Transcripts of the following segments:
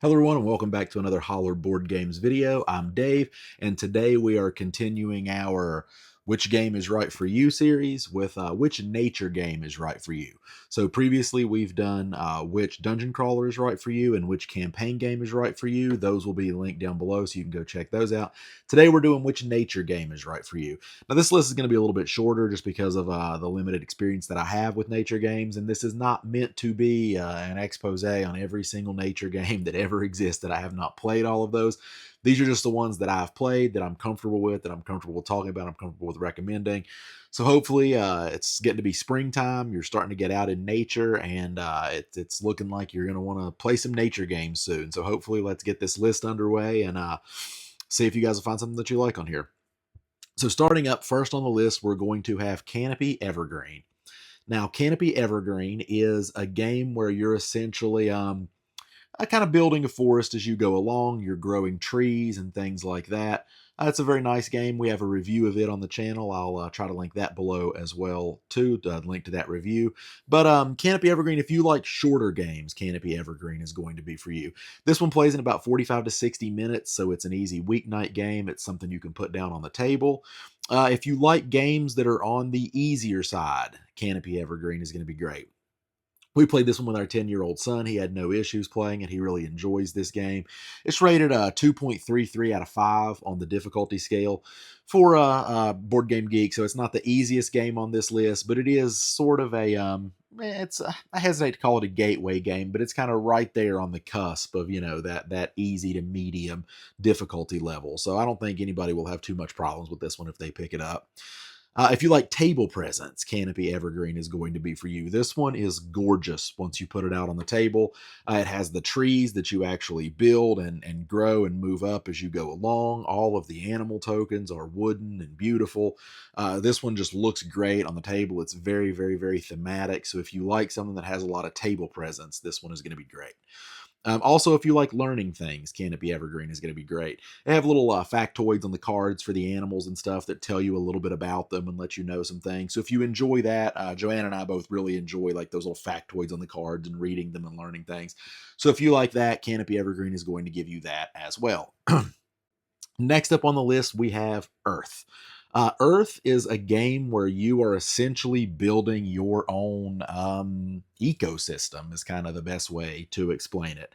Hello everyone and welcome back to another Holler Board Games video. I'm Dave and today we are continuing our Which Game is Right for You series with Which Nature Game is Right for You. So previously we've done Which Dungeon Crawler is Right for You and Which Campaign Game is Right for You. Those will be linked down below so you can go check those out. Today we're doing Which Nature Game is Right for You. Now this list is going to be a little bit shorter just because of the limited experience that I have with nature games, and this is not meant to be an expose on every single nature game that ever existed. I have not played all of those. These are just the ones that I've played, that I'm comfortable with, that I'm comfortable with talking about, I'm comfortable with recommending. So hopefully it's getting to be springtime. You're starting to get out in nature, and it's looking like you're going to want to play some nature games soon. So hopefully let's get this list underway and see if you guys will find something that you like on here. So starting up first on the list, we're going to have Canopy Evergreen. Now, Canopy Evergreen is a game where you're essentially kind of building a forest as you go along. You're growing trees and things like that. It's a very nice game. We have a review of it on the channel. I'll try to link that below as well, too, link to that review. But Canopy Evergreen, if you like shorter games, Canopy Evergreen is going to be for you. This one plays in about 45 to 60 minutes, so it's an easy weeknight game. It's something you can put down on the table. If you like games that are on the easier side, Canopy Evergreen is going to be great. We played this one with our 10-year-old son. He had no issues playing it. He really enjoys this game. It's rated 2.33 out of 5 on the difficulty scale for Board Game Geek, so it's not the easiest game on this list, but it is sort of I hesitate to call it a gateway game, but it's kind of right there on the cusp of, that easy to medium difficulty level. So I don't think anybody will have too much problems with this one if they pick it up. If you like table presents, Canopy Evergreen is going to be for you. This one is gorgeous once you put it out on the table. It has the trees that you actually build and grow and move up as you go along. All of the animal tokens are wooden and beautiful. This one just looks great on the table. It's very, very, very thematic. So if you like something that has a lot of table presence, this one is going to be great. Also, if you like learning things, Canopy Evergreen is going to be great. They have little factoids on the cards for the animals and stuff that tell you a little bit about them and let you know some things. So if you enjoy that, Joanne and I both really enjoy like those little factoids on the cards and reading them and learning things. So if you like that, Canopy Evergreen is going to give you that as well. Next up on the list, we have Earth. Earth is a game where you are essentially building your own ecosystem, is kind of the best way to explain it.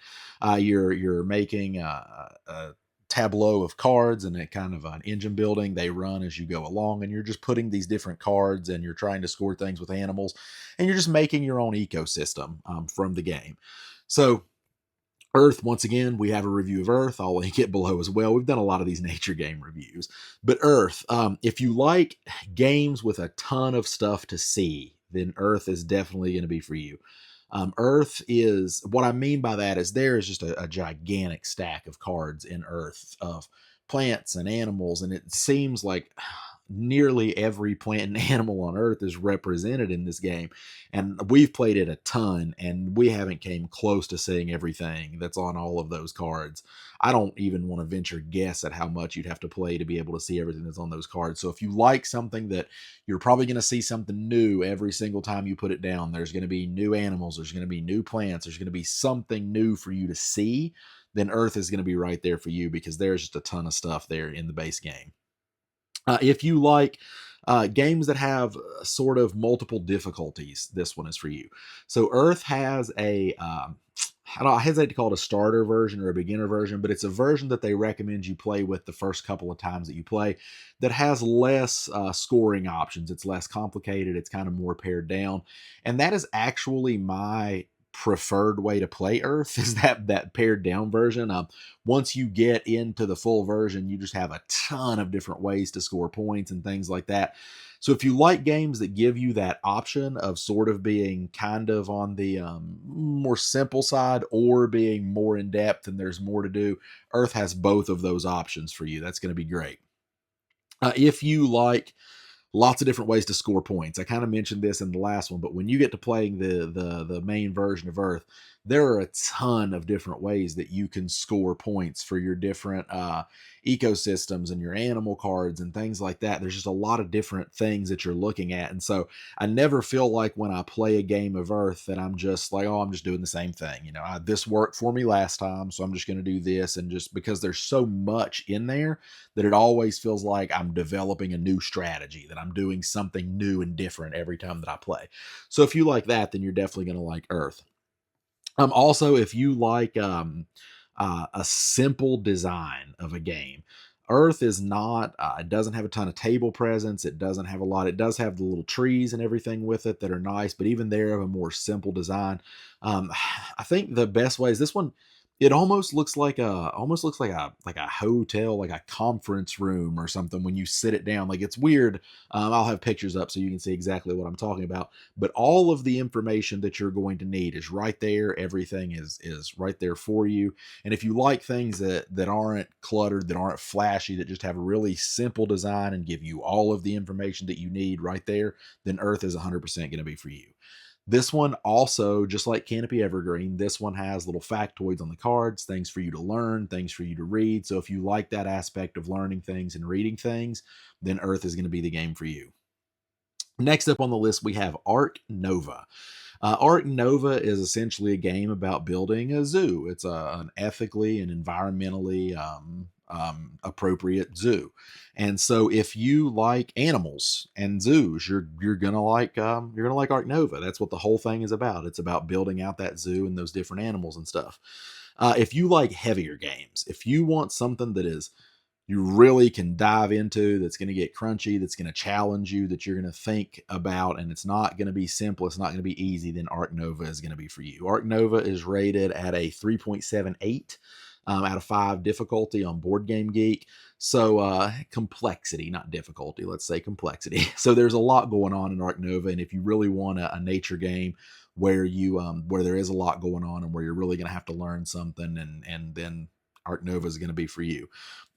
You're making a tableau of cards and a kind of an engine building. They run as you go along, and you're just putting these different cards and you're trying to score things with animals, and you're just making your own ecosystem from the game. So Earth, once again, we have a review of Earth. I'll link it below as well. We've done a lot of these nature game reviews. But Earth, if you like games with a ton of stuff to see, then Earth is definitely going to be for you. Earth is, what I mean by that is there is just a gigantic stack of cards in Earth of plants and animals, and it seems like nearly every plant and animal on earth is represented in this game, and we've played it a ton and we haven't came close to seeing everything that's on all of those cards. I don't even want to venture guess at how much you'd have to play to be able to see everything that's on those cards. So if you like something that you're probably going to see something new every single time you put it down, there's going to be new animals, there's going to be new plants, there's going to be something new for you to see, then Earth is going to be right there for you because there's just a ton of stuff there in the base game. If you like games that have sort of multiple difficulties, this one is for you. So Earth has I hesitate to call it a starter version or a beginner version, but it's a version that they recommend you play with the first couple of times that you play that has less scoring options. It's less complicated. It's kind of more pared down. And that is actually my preferred way to play Earth is that pared down version. Once you get into the full version, you just have a ton of different ways to score points and things like that. So if you like games that give you that option of sort of being kind of on the more simple side or being more in depth and there's more to do, Earth has both of those options for you. That's going to be great. If you like lots of different ways to score points. I kind of mentioned this in the last one, but when you get to playing the main version of Earth, there are a ton of different ways that you can score points for your different ecosystems and your animal cards and things like that. There's just a lot of different things that you're looking at. And so I never feel like when I play a game of Earth that I'm just like, oh, I'm just doing the same thing. You know, this worked for me last time, so I'm just going to do this. And just because there's so much in there that it always feels like I'm developing a new strategy, that I'm doing something new and different every time that I play. So if you like that, then you're definitely going to like Earth. Also, if you like a simple design of a game, Earth is not. It doesn't have a ton of table presence. It doesn't have a lot. It does have the little trees and everything with it that are nice, but even they have a more simple design. I think the best way is this one. It almost looks like a hotel, like a conference room or something when you sit it down. Like it's weird. I'll have pictures up so you can see exactly what I'm talking about. But all of the information that you're going to need is right there. Everything is right there for you. And if you like things that aren't cluttered, that aren't flashy, that just have a really simple design and give you all of the information that you need right there, then Earth is 100% going to be for you. This one also, just like Canopy Evergreen, this one has little factoids on the cards, things for you to learn, things for you to read. So if you like that aspect of learning things and reading things, then Earth is going to be the game for you. Next up on the list, we have Ark Nova. Ark Nova is essentially a game about building a zoo. It's an ethically and environmentally appropriate zoo. And so, if you like animals and zoos, you're gonna like Ark Nova. That's what the whole thing is about. It's about building out that zoo and those different animals and stuff. If you like heavier games, if you want something that is you really can dive into, that's going to get crunchy, that's going to challenge you, that you're going to think about, and it's not going to be simple, it's not going to be easy, then Ark Nova is going to be for you. Ark Nova is rated at a 3.78 out of 5 difficulty on Board Game Geek. So complexity, not difficulty, let's say complexity. So there's a lot going on in Ark Nova, and if you really want a nature game where there is a lot going on and where you're really going to have to learn something, and then Ark Nova is going to be for you.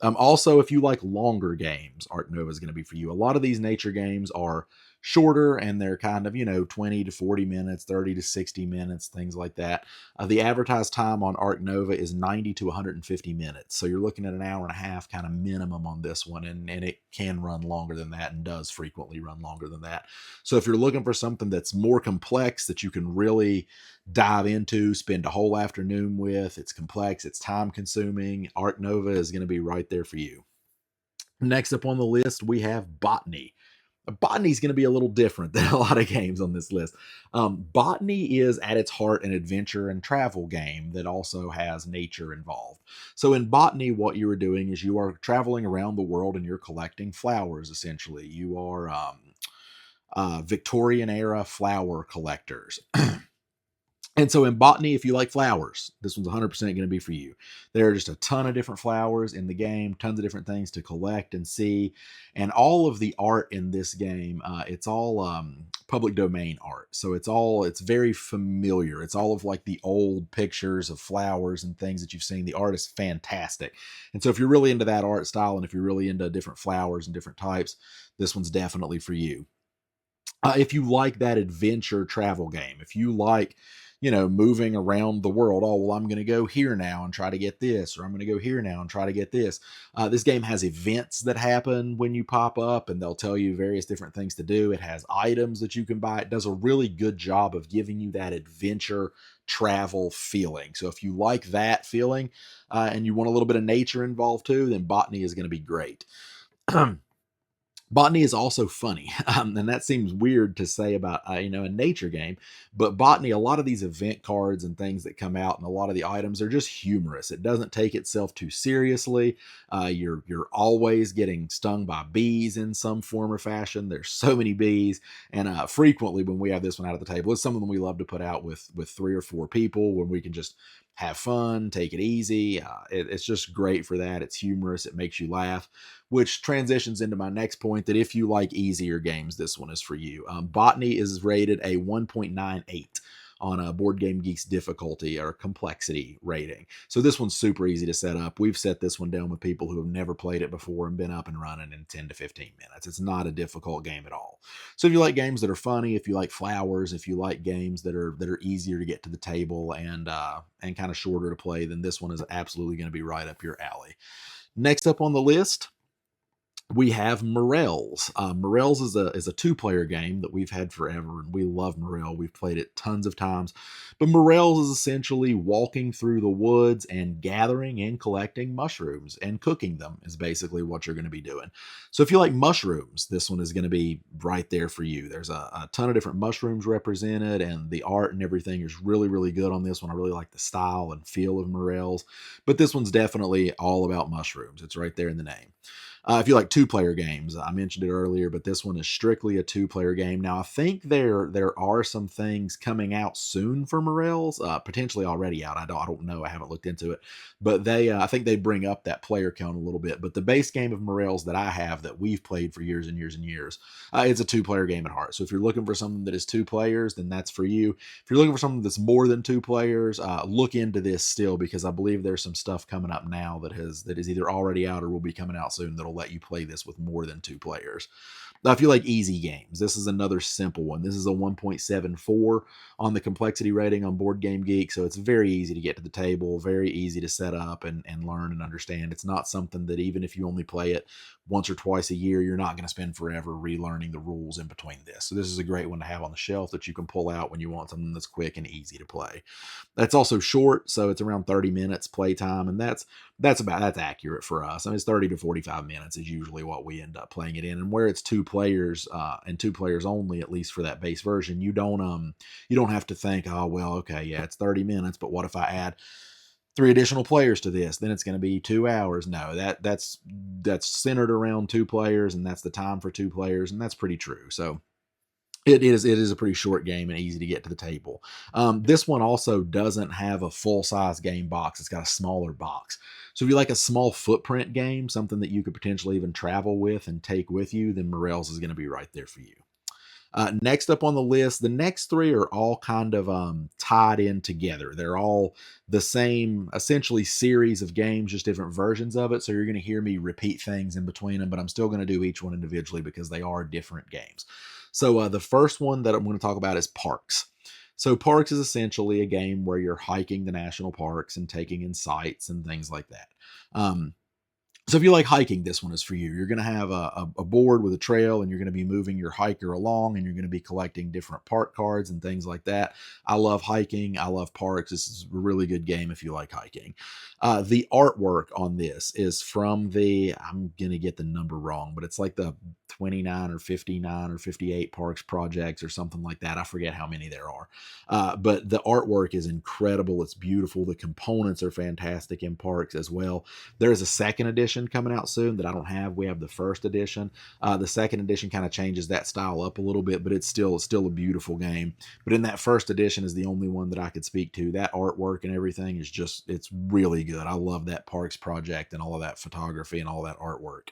Also, if you like longer games, Ark Nova is going to be for you. A lot of these nature games are shorter and they're kind of, 20 to 40 minutes, 30 to 60 minutes, things like that. The advertised time on Ark Nova is 90 to 150 minutes. So you're looking at an hour and a half kind of minimum on this one, and it can run longer than that and does frequently run longer than that. So if you're looking for something that's more complex that you can really dive into, spend a whole afternoon with, it's complex, it's time consuming, Ark Nova is going to be right there for you. Next up on the list, we have Botany. Botany is going to be a little different than a lot of games on this list. Botany is at its heart an adventure and travel game that also has nature involved. So in Botany, what you are doing is you are traveling around the world and you're collecting flowers, essentially. You are Victorian era flower collectors. And so in Botany, if you like flowers, this one's 100% going to be for you. There are just a ton of different flowers in the game, tons of different things to collect and see. And all of the art in this game, it's all public domain art. So it's very familiar. It's all of like the old pictures of flowers and things that you've seen. The art is fantastic. And so if you're really into that art style and if you're really into different flowers and different types, this one's definitely for you. If you like that adventure travel game, if you like, moving around the world, oh, well, I'm going to go here now and try to get this, or I'm going to go here now and try to get this. This game has events that happen when you pop up, and they'll tell you various different things to do. It has items that you can buy. It does a really good job of giving you that adventure travel feeling. So if you like that feeling and you want a little bit of nature involved too, then Botany is going to be great. Botany is also funny, and that seems weird to say about a nature game. But Botany, a lot of these event cards and things that come out, and a lot of the items are just humorous. It doesn't take itself too seriously. You're always getting stung by bees in some form or fashion. There's so many bees, and frequently when we have this one out at the table, it's something we love to put out with 3 or 4 people when we can just have fun, take it easy. It's just great for that. It's humorous. It makes you laugh, which transitions into my next point that if you like easier games, this one is for you. Botany is rated a 1.98 on a Board Game Geek's difficulty or complexity rating. So this one's super easy to set up. We've set this one down with people who have never played it before and been up and running in 10 to 15 minutes. It's not a difficult game at all. So if you like games that are funny, if you like flowers, if you like games that are easier to get to the table and kind of shorter to play, then this one is absolutely going to be right up your alley. Next up on the list, we have Morels. Morels is a two-player game that we've had forever, and we love Morel. We've played it tons of times. But Morels is essentially walking through the woods and gathering and collecting mushrooms and cooking them is basically what you're going to be doing. So if you like mushrooms, this one is going to be right there for you. There's a ton of different mushrooms represented, and the art and everything is really, really good on this one. I really like the style and feel of Morels. But this one's definitely all about mushrooms. It's right there in the name. If you like two-player games, I mentioned it earlier, but this one is strictly a two-player game. Now, I think there are some things coming out soon for Morels, potentially already out. I don't know. I haven't looked into it, but I think they bring up that player count a little bit. But the base game of Morels that I have that we've played for years and years and years, it's a two-player game at heart. So if you're looking for something that is two players, then that's for you. If you're looking for something that's more than two players, look into this still, because I believe there's some stuff coming up now that is either already out or will be coming out soon that'll let you play this with more than two players. Now, if you like easy games, this is another simple one. This is a 1.74 on the complexity rating on Board Game Geek, so it's very easy to get to the table, very easy to set up and learn and understand. It's not something that even if you only play it once or twice a year, you're not going to spend forever relearning the rules in between this. So this is a great one to have on the shelf that you can pull out when you want something that's quick and easy to play. That's also short, so it's around 30 minutes playtime, and that's accurate for us. I mean, it's 30 to 45 minutes is usually what we end up playing it in. And where it's two players and two players only, at least for that base version, you don't have to think, oh well, okay, yeah, it's 30 minutes, but what if I add 3 additional players to this? Then it's going to be 2 hours. No, that's centered around 2 players, and that's the time for 2 players, and that's pretty true. So it is a pretty short game and easy to get to the table. This one also doesn't have a full-size game box. It's got a smaller box. So if you like a small footprint game, something that you could potentially even travel with and take with you, then Morels is going to be right there for you. Next up on the list, the next 3 are all kind of tied in together. They're all the same, essentially, series of games, just different versions of it. So you're going to hear me repeat things in between them, but I'm still going to do each one individually because they are different games. So the first one that I'm going to talk about is Parks. So Parks is essentially a game where you're hiking the national parks and taking in sights and things like that. So if you like hiking, this one is for you. You're going to have a board with a trail, and you're going to be moving your hiker along, and you're going to be collecting different park cards and things like that. I love hiking. I love parks. This is a really good game if you like hiking. The artwork on this is from I'm going to get the number wrong, but it's like the 29 or 59 or 58 parks projects or something like that. I forget how many there are. But the artwork is incredible. It's beautiful. The components are fantastic in Parks as well. There's a second edition coming out soon that I don't have. We have the first edition. The second edition kind of changes that style up a little bit, but it's still a beautiful game. But in that first edition is the only one that I could speak to. That artwork and everything is it's really good. I love that Parks project and all of that photography and all that artwork.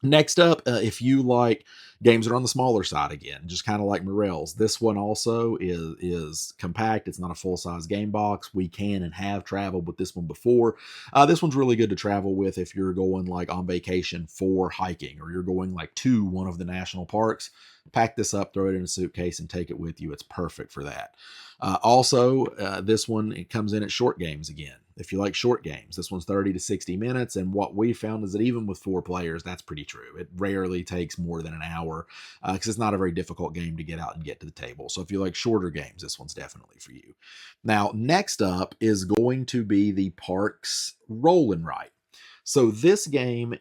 Next up, if you like games that are on the smaller side again, just kind of like Morels, this one also is compact. It's not a full-size game box. We can and have traveled with this one before. This one's really good to travel with if you're going like on vacation for hiking, or you're going like to one of the national parks. Pack this up, throw it in a suitcase, and take it with you. It's perfect for that. This one, it comes in at short games again. If you like short games, this one's 30 to 60 minutes. And what we found is that even with 4 players, that's pretty true. It rarely takes more than an hour because it's not a very difficult game to get out and get to the table. So if you like shorter games, this one's definitely for you. Now, next up is going to be the Parks Roll and Write. So this game,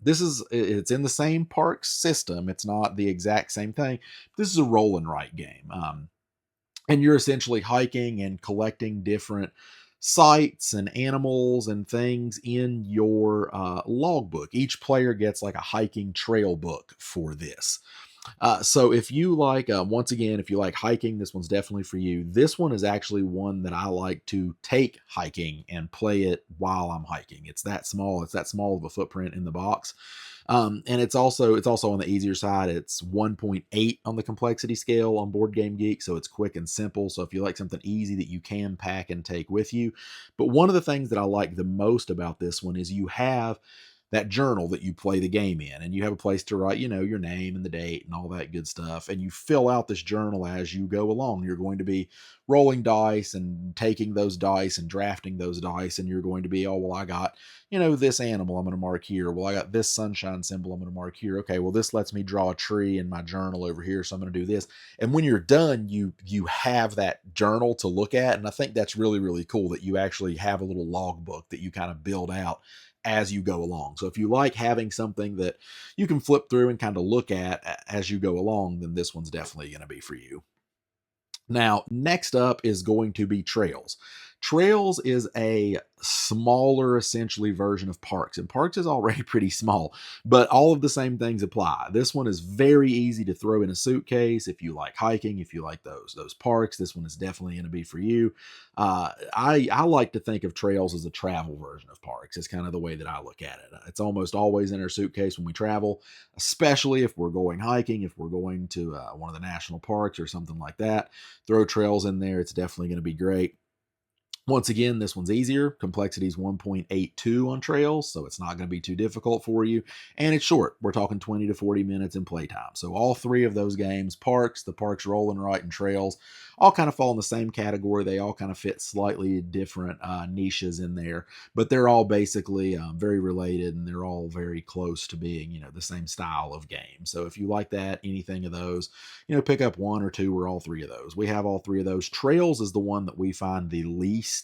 it's in the same Parks system. It's not the exact same thing. This is a roll and write game. And you're essentially hiking and collecting different sights and animals and things in your logbook. Each player gets like a hiking trail book for this. So if you like, once again, if you like hiking, this one's definitely for you. This one is actually one that I like to take hiking and play it while I'm hiking. It's that small. It's that small of a footprint in the box. And it's also on the easier side. It's 1.8 on the complexity scale on Board Game Geek, so it's quick and simple. So if you like something easy that you can pack and take with you. But one of the things that I like the most about this one is you have that journal that you play the game in, and you have a place to write, your name and the date and all that good stuff. And you fill out this journal as you go along. You're going to be rolling dice and taking those dice and drafting those dice, and you're going to be, oh, well, I got, this animal I'm going to mark here. Well, I got this sunshine symbol I'm going to mark here. Okay, well, this lets me draw a tree in my journal over here, so I'm going to do this. And when you're done, you have that journal to look at, and I think that's really, really cool that you actually have a little logbook that you kind of build out as you go along. So if you like having something that you can flip through and kind of look at as you go along, then this one's definitely going to be for you. Now, next up is going to be Trails. Trails is a smaller, essentially, version of Parks, and Parks is already pretty small, but all of the same things apply. This one is very easy to throw in a suitcase. If you like hiking, if you like those parks, this one is definitely going to be for you. I like to think of Trails as a travel version of Parks. It's kind of the way that I look at it. It's almost always in our suitcase when we travel, especially if we're going hiking, if we're going to one of the national parks or something like that. Throw Trails in there. It's definitely going to be great. Once again, this one's easier. Complexity is 1.82 on Trails, so it's not going to be too difficult for you. And it's short. We're talking 20 to 40 minutes in playtime. So all three of those games, the Parks Roll and Write, and Trails, all kind of fall in the same category. They all kind of fit slightly different niches in there, but they're all basically very related, and they're all very close to being, the same style of game. So if you like that, anything of those, pick up one or two or all three of those. We have all three of those. Trails is the one that we find the least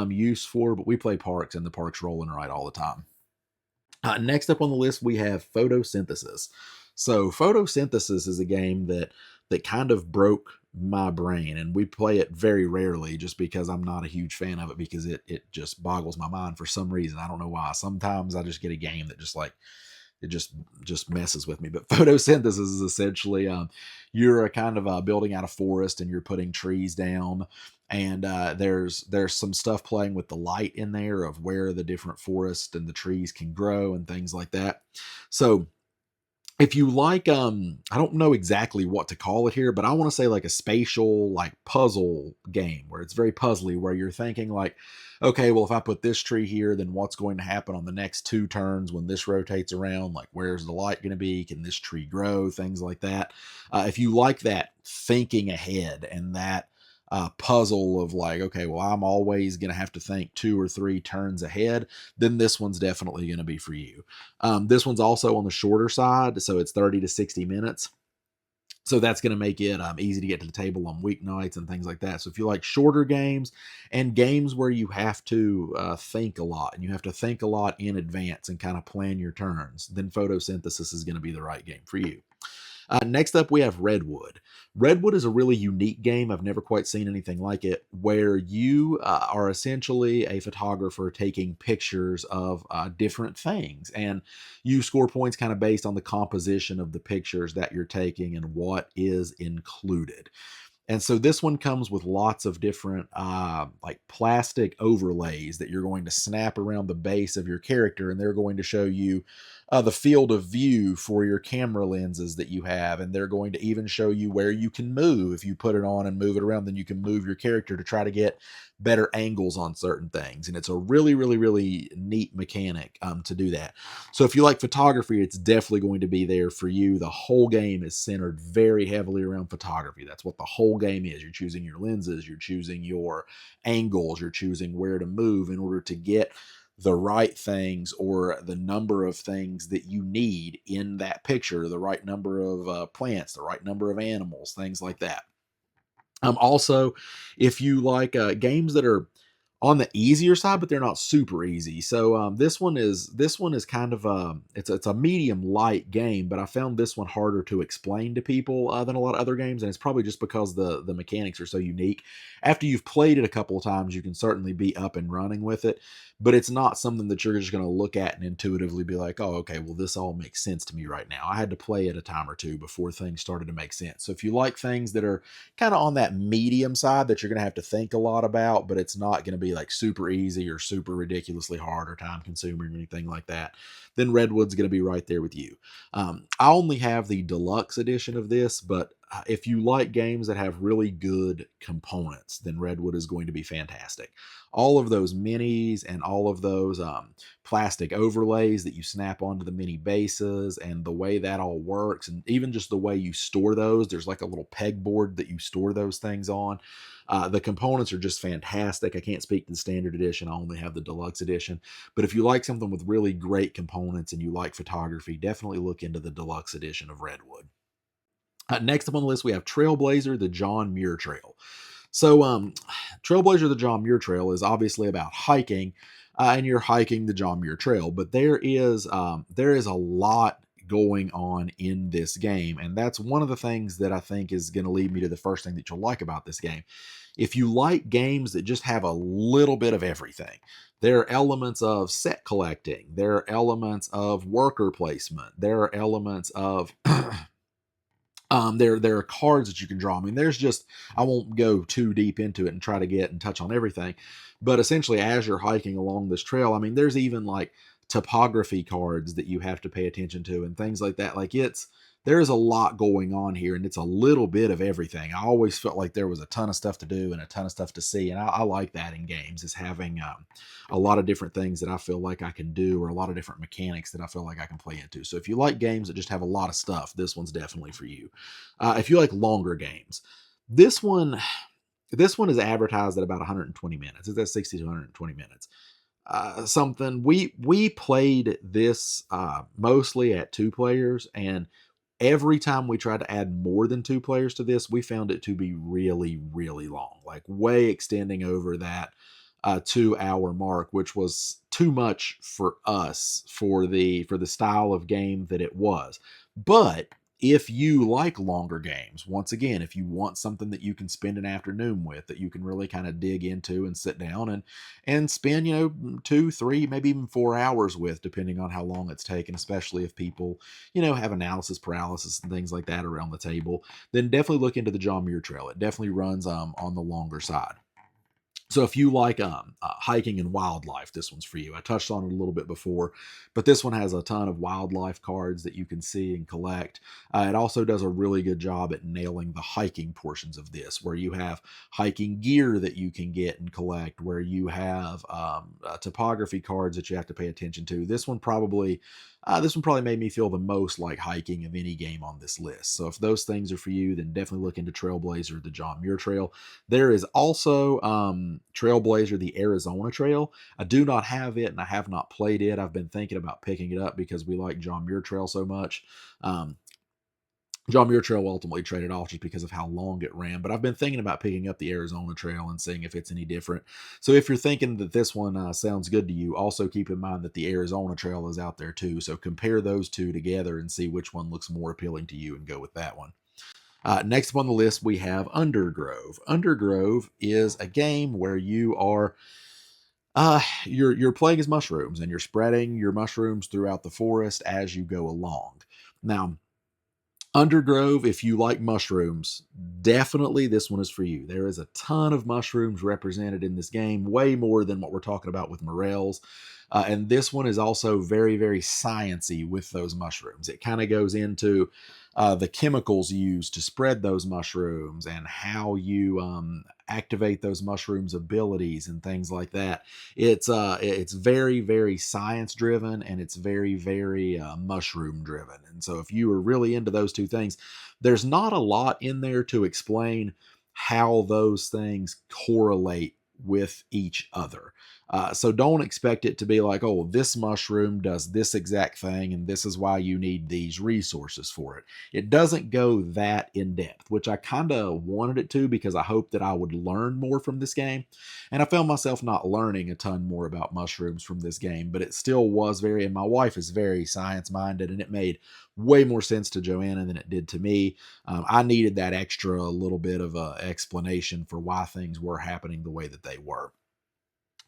use for, but we play Parks, and the Parks Roll and Write all the time. Next up on the list, we have Photosynthesis. So Photosynthesis is a game that kind of broke my brain, and we play it very rarely just because I'm not a huge fan of it, because it just boggles my mind for some reason. I don't know why. Sometimes I just get a game that it just messes with me. But photosynthesis is essentially you're kind of building out a forest, and you're putting trees down, and there's some stuff playing with the light in there of where the different forests and the trees can grow and things like that. So if you like, I don't know exactly what to call it here, but I want to say like a spatial, like puzzle game where it's very puzzly, where you're thinking like, okay, well, if I put this tree here, then what's going to happen on the next two turns when this rotates around? Like, where's the light going to be? Can this tree grow? Things like that. If you like that thinking ahead and that puzzle of like, okay, well, I'm always going to have to think 2 or 3 turns ahead, then this one's definitely going to be for you. This one's also on the shorter side, so it's 30 to 60 minutes. So that's going to make it easy to get to the table on weeknights and things like that. So if you like shorter games and games where you have to think a lot, and you have to think a lot in advance and kind of plan your turns, then Photosynthesis is going to be the right game for you. Next up, we have Redwood. Redwood is a really unique game. I've never quite seen anything like it, where you are essentially a photographer taking pictures of different things, and you score points kind of based on the composition of the pictures that you're taking and what is included. And so this one comes with lots of different like plastic overlays that you're going to snap around the base of your character, and they're going to show you the field of view for your camera lenses that you have, and they're going to even show you where you can move. If you put it on and move it around, then you can move your character to try to get better angles on certain things. And it's a really, really, really neat mechanic to do that. So if you like photography, it's definitely going to be there for you. The whole game is centered very heavily around photography. That's what the whole game is. You're choosing your lenses, you're choosing your angles, you're choosing where to move in order to get the right things, or the number of things that you need in that picture, the right number of plants, the right number of animals, things like that. Also, if you like games that are on the easier side, but they're not super easy. So this one is kind of it's a medium light game, but I found this one harder to explain to people than a lot of other games, and it's probably just because the mechanics are so unique. After you've played it a couple of times, you can certainly be up and running with it, but it's not something that you're just going to look at and intuitively be like, oh, okay, well, this all makes sense to me right now. I had to play it a time or two before things started to make sense. So if you like things that are kind of on that medium side that you're going to have to think a lot about, but it's not going to be be like super easy or super ridiculously hard or time consuming or anything like that, then Redwood's going to be right there with you. I only have the deluxe edition of this, but if you like games that have really good components, then Redwood is going to be fantastic. All of those minis and all of those plastic overlays that you snap onto the mini bases and the way that all works, and even just the way you store those, there's like a little pegboard that you store those things on. The components are just fantastic. I can't speak to the standard edition. I only have the deluxe edition. But if you like something with really great components and you like photography, definitely look into the deluxe edition of Redwood. Next up on the list, we have Trailblazer, the John Muir Trail. So, Trailblazer, the John Muir Trail is obviously about hiking, and you're hiking the John Muir Trail. But there is a lot going on in this game, and that's one of the things that I think is going to lead me to the first thing that you'll like about this game. If you like games that just have a little bit of everything, there are elements of set collecting, there are elements of worker placement, there are elements of there are cards that you can draw. I mean, there's just, I won't go too deep into it and try to get and touch on everything, but essentially as you're hiking along this trail, I mean, there's even like topography cards that you have to pay attention to and things like that. Like there's a lot going on here, and it's a little bit of everything. I always felt like there was a ton of stuff to do and a ton of stuff to see, and I like that in games, is having a lot of different things that I feel like I can do, or a lot of different mechanics that I feel like I can play into. So if you like games that just have a lot of stuff, this one's definitely for you. If you like longer games, this one is advertised at about 120 minutes. It's at 60 to 120 minutes. Something we played this mostly at 2 players, and every time we tried to add more than 2 players to this, we found it to be really, really long, like way extending over that 2-hour mark, which was too much for us for the style of game that it was. But if you like longer games, once again, if you want something that you can spend an afternoon with, that you can really kind of dig into and sit down and spend, 2, 3, maybe even 4 hours with, depending on how long it's taken, especially if people, have analysis paralysis and things like that around the table, then definitely look into the John Muir Trail. It definitely runs on the longer side. So if you like hiking and wildlife, this one's for you. I touched on it a little bit before, but this one has a ton of wildlife cards that you can see and collect. It also does a really good job at nailing the hiking portions of this, where you have hiking gear that you can get and collect, where you have topography cards that you have to pay attention to. This one probably made me feel the most like hiking of any game on this list. So if those things are for you, then definitely look into Trailblazer, the John Muir Trail. There is also Trailblazer, the Arizona Trail. I do not have it, and I have not played it. I've been thinking about picking it up because we like John Muir Trail so much. John Muir Trail ultimately traded off just because of how long it ran, but I've been thinking about picking up the Arizona Trail and seeing if it's any different. So if you're thinking that this one sounds good to you, also keep in mind that the Arizona Trail is out there too. So compare those two together and see which one looks more appealing to you and go with that one. Next up on the list, we have Undergrove. Undergrove is a game where you are you're playing as mushrooms, and you're spreading your mushrooms throughout the forest as you go along. Now, Undergrove, if you like mushrooms, definitely this one is for you. There is a ton of mushrooms represented in this game, way more than what we're talking about with Morels. And this one is also very, very sciencey with those mushrooms. It kind of goes into the chemicals used to spread those mushrooms and how you activate those mushrooms' abilities and things like that. It's very, very science driven, and it's very, very mushroom driven. And so if you are really into those two things, there's not a lot in there to explain how those things correlate with each other. So don't expect it to be like, oh, this mushroom does this exact thing, and this is why you need these resources for it. It doesn't go that in depth, which I kind of wanted it to, because I hoped that I would learn more from this game. And I found myself not learning a ton more about mushrooms from this game, but it still was very, and my wife is very science minded, and it made way more sense to Joanna than it did to me. I needed that extra little bit of a explanation for why things were happening the way that they were.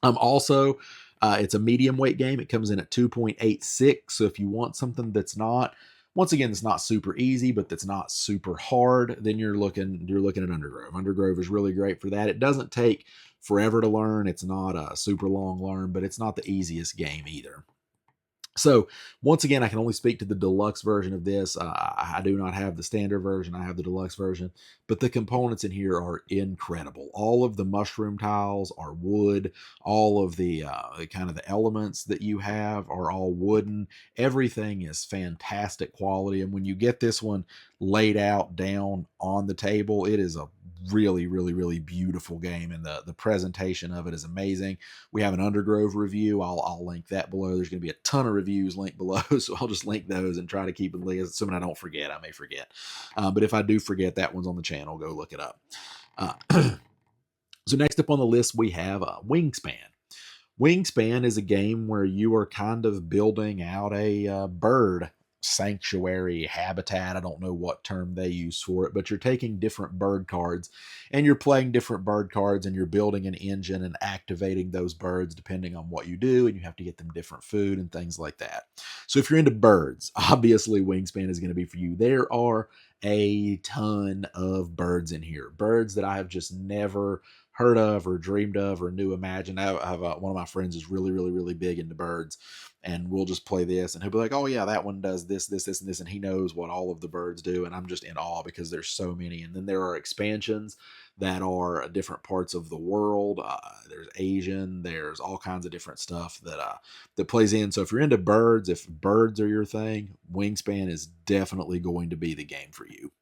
Also, it's a medium weight game. It comes in at 2.86. So if you want something that's not Once again, it's not super easy, but that's not super hard. Then you're looking at Undergrove. Undergrove is really great for that. It doesn't take forever to learn. It's not a super long learn, but it's not the easiest game either. So once again, I can only speak to the deluxe version of this. I do not have the standard version. I have the deluxe version, but the components in here are incredible. All of the mushroom tiles are wood. All of the kind of the elements that you have are all wooden. Everything is fantastic quality. And when you get this one laid out down on the table, it is a really, really, really beautiful game. And the presentation of it is amazing. We have an Undergrove review. I'll link that below. There's going to be a ton of reviews linked below, so I'll just link those and try to keep them linked. Assuming I don't forget, I may forget. But if I do forget, that one's on the channel. Go look it up. So next up on the list, we have Wingspan. Wingspan is a game where you are kind of building out a bird sanctuary habitat. I don't know what term they use for it, but you're taking different bird cards and you're playing different bird cards and you're building an engine and activating those birds depending on what you do, and you have to get them different food and things like that. So if you're into birds, obviously Wingspan is going to be for you. There are a ton of birds in here, birds that I have just never heard of or dreamed of or knew imagined. I have one of my friends is really, really, really big into birds, and we'll just play this and he'll be like, oh yeah, that one does this, this, this, and this, and he knows what all of the birds do, and I'm just in awe because there's so many. And then there are expansions that are different parts of the world. There's Asian, there's all kinds of different stuff that plays in. So if you're into birds, if birds are your thing, Wingspan is definitely going to be the game for you.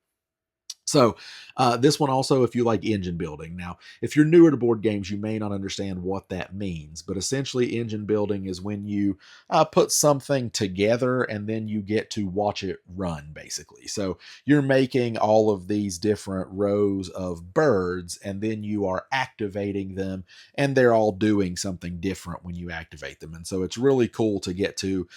So this one also, if you like engine building. Now, if you're newer to board games, you may not understand what that means, but essentially engine building is when you put something together and then you get to watch it run, basically. So you're making all of these different rows of birds and then you are activating them, and they're all doing something different when you activate them. And so it's really cool to get to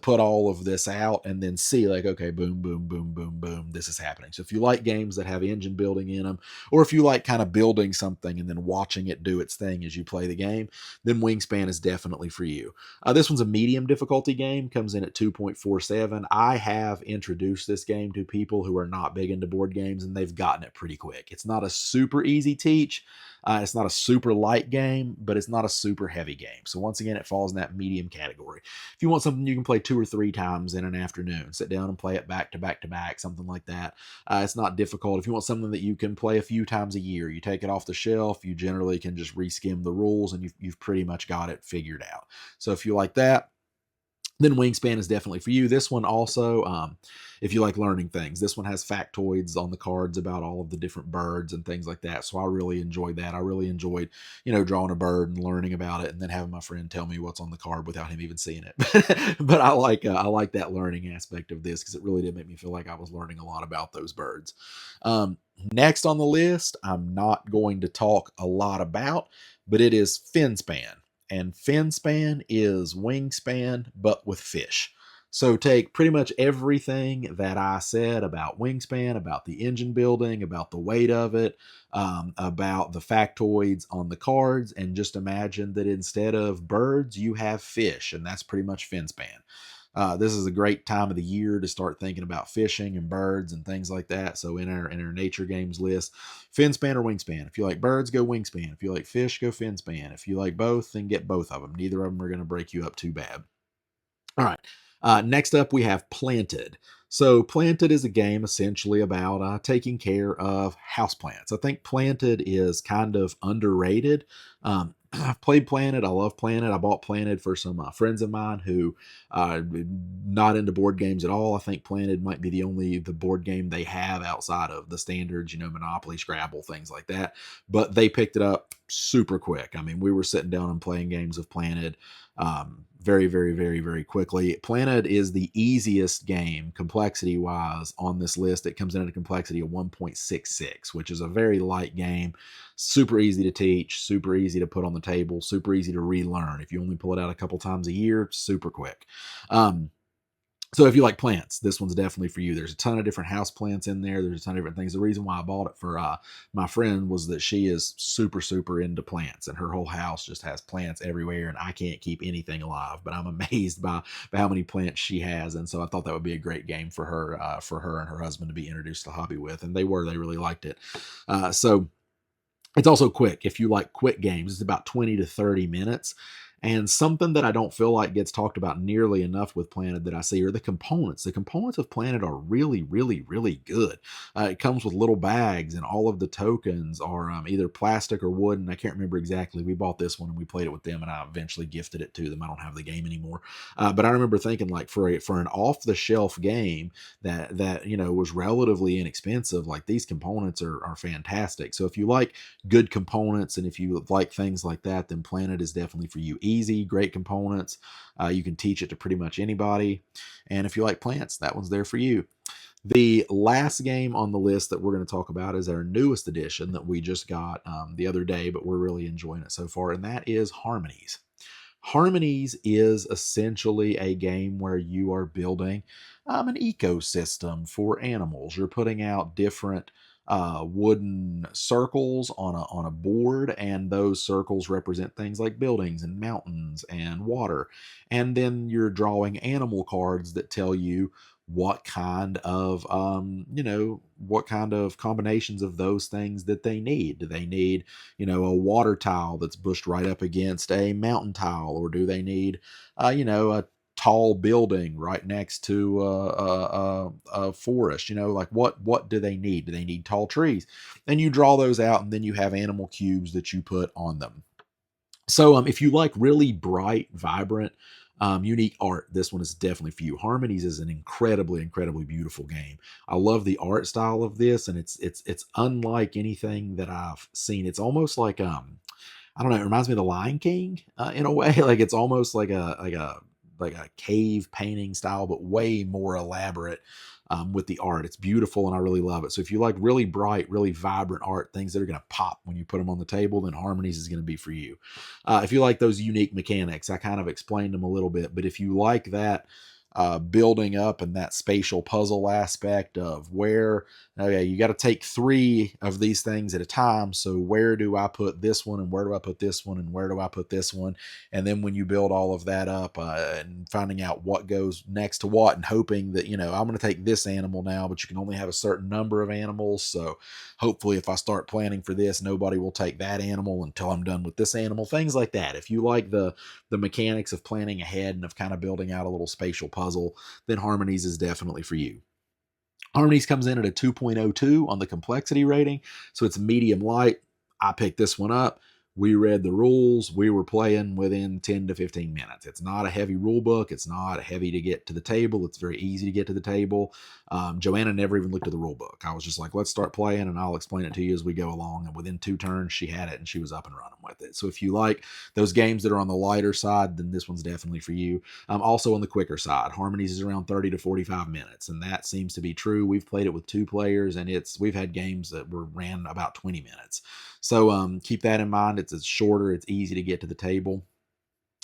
put all of this out and then see like, okay, boom, boom, boom, boom, boom, this is happening. So if you like games that have engine building in them, or if you like kind of building something and then watching it do its thing as you play the game, then Wingspan is definitely for you. This one's a medium difficulty game, comes in at 2.47. I have introduced this game to people who are not big into board games, and they've gotten it pretty quick. It's not a super easy teach. It's not a super light game, but it's not a super heavy game. So once again, it falls in that medium category. If you want something you can play 2 or 3 times in an afternoon, sit down and play it back to back to back, something like that. It's not difficult. If you want something that you can play a few times a year, you take it off the shelf, you generally can just reskim the rules and you've pretty much got it figured out. So if you like that, then Wingspan is definitely for you. This one also, if you like learning things, this one has factoids on the cards about all of the different birds and things like that. So I really enjoyed that. I really enjoyed, drawing a bird and learning about it, and then having my friend tell me what's on the card without him even seeing it. But I like that learning aspect of this because it really did make me feel like I was learning a lot about those birds. Next on the list, I'm not going to talk a lot about, but it is Finspan. And Finspan is Wingspan, but with fish. So take pretty much everything that I said about Wingspan, about the engine building, about the weight of it, about the factoids on the cards, and just imagine that instead of birds, you have fish, and that's pretty much Finspan. This is a great time of the year to start thinking about fishing and birds and things like that. So in our nature games list, Finspan or Wingspan. If you like birds, go Wingspan. If you like fish, go Finspan. If you like both, then get both of them. Neither of them are going to break you up too bad. All right. Next up, we have Planted. So Planted is a game essentially about taking care of houseplants. I think Planted is kind of underrated. I've played Planted. I love Planted. I bought Planted for some friends of mine who not into board games at all. I think Planted might be the board game they have outside of the standards, Monopoly, Scrabble, things like that. But they picked it up super quick. I mean, we were sitting down and playing games of Planted very, very, very, very quickly. Planted is the easiest game complexity-wise on this list. It comes in at a complexity of 1.66, which is a very light game. Super easy to teach, super easy to put on the table, super easy to relearn. If you only pull it out a couple times a year, super quick. So if you like plants, this one's definitely for you. There's a ton of different house plants in there. There's a ton of different things. The reason why I bought it for my friend was that she is super, super into plants, and her whole house just has plants everywhere, and I can't keep anything alive. But I'm amazed by how many plants she has, and so I thought that would be a great game for her and her husband to be introduced to the hobby with, and they really liked it. So it's also quick. If you like quick games, it's about 20 to 30 minutes. And something that I don't feel like gets talked about nearly enough with Planet that I see are the components. The components of Planet are really, really, really good. It comes with little bags, and all of the tokens are either plastic or wood. And I can't remember exactly. We bought this one and we played it with them, and I eventually gifted it to them. I don't have the game anymore, but I remember thinking, like, for an off the shelf game that was relatively inexpensive, like, these components are fantastic. So if you like good components, and if you like things like that, then Planet is definitely for you. Easy, great components. You can teach it to pretty much anybody. And if you like plants, that one's there for you. The last game on the list that we're going to talk about is our newest edition that we just got the other day, but we're really enjoying it so far, and that is Harmonies. Harmonies is essentially a game where you are building an ecosystem for animals. You're putting out different wooden circles on a board, and those circles represent things like buildings and mountains and water. And then you're drawing animal cards that tell you what kind of what kind of combinations of those things that they need. Do they need a water tile that's bushed right up against a mountain tile, or do they need a tall building right next to a forest? Like, what do they need? Do they need tall trees? And you draw those out, and then you have animal cubes that you put on them. So if you like really bright, vibrant, unique art, this one is definitely for you. Harmonies is an incredibly, incredibly beautiful game. I love the art style of this, and it's unlike anything that I've seen. It's almost like I don't know. It reminds me of the Lion King in a way. Like, it's almost like a cave painting style, but way more elaborate with the art. It's beautiful, and I really love it. So if you like really bright, really vibrant art, things that are going to pop when you put them on the table, then Harmonies is going to be for you. If you like those unique mechanics, I kind of explained them a little bit, but if you like that building up and that spatial puzzle aspect of where, okay, you got to take 3 of these things at a time. So where do I put this one, and where do I put this one, and where do I put this one? And then when you build all of that up and finding out what goes next to what, and hoping that, I'm going to take this animal now, but you can only have a certain number of animals. So hopefully if I start planning for this, nobody will take that animal until I'm done with this animal, things like that. If you like the mechanics of planning ahead and of kind of building out a little spatial puzzle, then Harmonies is definitely for you. Harmonies comes in at a 2.02 on the complexity rating, so it's medium light. I picked this one up. We read the rules. We were playing within 10 to 15 minutes. It's not a heavy rule book. It's not heavy to get to the table. It's very easy to get to the table. Joanna never even looked at the rule book. I was just like, let's start playing, and I'll explain it to you as we go along. And within 2 turns, she had it, and she was up and running with it. So if you like those games that are on the lighter side, then this one's definitely for you. Also on the quicker side, Harmonies is around 30 to 45 minutes, and that seems to be true. We've played it with 2 players, and we've had games that ran about 20 minutes. So keep that in mind. It's shorter. It's easy to get to the table.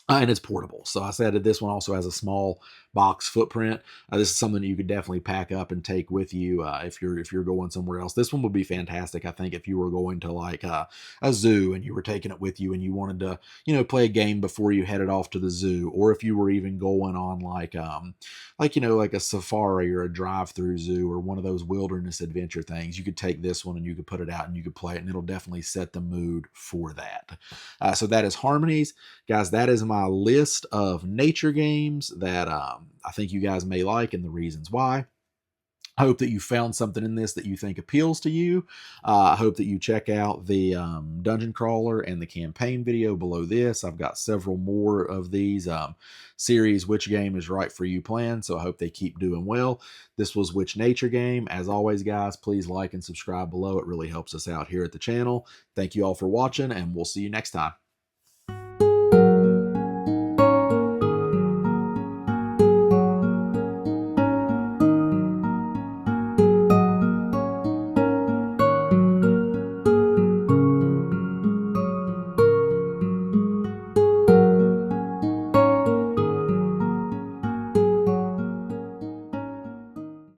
And it's portable. So I said that this one also has a small box footprint. This is something that you could definitely pack up and take with you if you're going somewhere else. This one would be fantastic, I think, if you were going to like a zoo and you were taking it with you and you wanted to play a game before you headed off to the zoo, or if you were even going on like a safari or a drive-through zoo or one of those wilderness adventure things. You could take this one and you could put it out and you could play it, and it'll definitely set the mood for that. So that is Harmonies, guys. That is my list of nature games that I think you guys may like, and the reasons why. I hope that you found something in this that you think appeals to you. I hope that you check out the Dungeon Crawler and the campaign video below this. I've got several more of these series, Which Game is Right for You planned, so I hope they keep doing well. This was Which Nature Game. As always, guys, please like and subscribe below. It really helps us out here at the channel. Thank you all for watching, and we'll see you next time.